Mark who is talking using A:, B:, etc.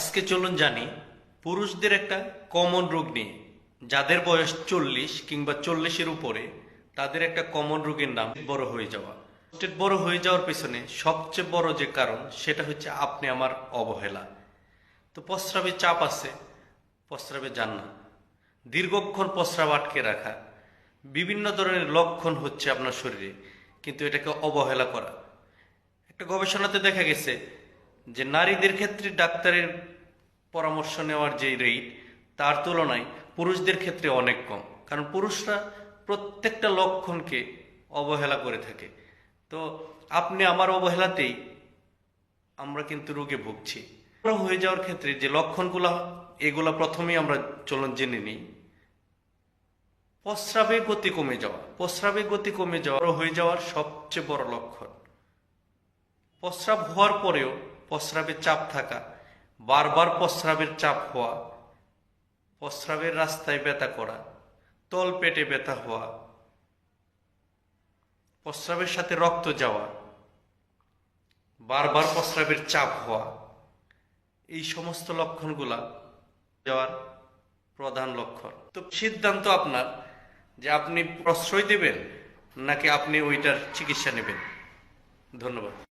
A: আজকে চলুন জানি পুরুষদের একটা কমন রোগ নিয়ে। যাদের বয়স 40 কিংবা 40-এর উপরে, তাদের একটা কমন রোগের নাম বড় হয়ে যাওয়া। প্রস্টেট বড় হয়ে যাওয়ার পেছনে সবচেয়ে বড় যে কারণ, সেটা হচ্ছে আপনি আমার অবহেলা। তো প্রস্রাবে চাপ আছে, প্রস্রাবে যান না, দীর্ঘক্ষণ প্রস্রাব আটকে রাখা, বিভিন্ন ধরনের লক্ষণ হচ্ছে আপনার শরীরে, কিন্তু এটাকে অবহেলা করা। একটা গবেষণাতে দেখা গেছে যে নারীদের ক্ষেত্রে ডাক্তারের পরামর্শ নেওয়ার যে রেট, তার তুলনায় পুরুষদের ক্ষেত্রে অনেক কম। কারণ পুরুষরা প্রত্যেকটা লক্ষণকে অবহেলা করে থাকে। তো আপনি আমার অবহেলাতেই আমরা কিন্তু রোগে ভুগছি। বড় হয়ে যাওয়ার ক্ষেত্রে যে লক্ষণগুলো, এগুলা প্রথমেই আমরা চলুন জেনে নিই। প্রস্রাবে গতি কমে যাওয়া। প্রস্রাবে গতি কমে যাওয়া বড় হয়ে যাওয়ার সবচেয়ে বড় লক্ষণ। প্রস্রাব হওয়ার পরেও প্রস্রাবের চাপ থাকা, বারবার প্রস্রাবের চাপ হওয়া, প্রস্রাবের রাস্তায় ব্যথা করা, তল পেটে ব্যথা হওয়া, প্রস্রাবের সাথে রক্ত যাওয়া, বারবার প্রস্রাবের চাপ হওয়া, এই সমস্ত লক্ষণগুলা যাওয়ার প্রধান লক্ষণ। তো সিদ্ধান্ত আপনার যে আপনি প্রশ্রয় দেবেন নাকি আপনি ওইটার চিকিৎসা নেবেন। ধন্যবাদ।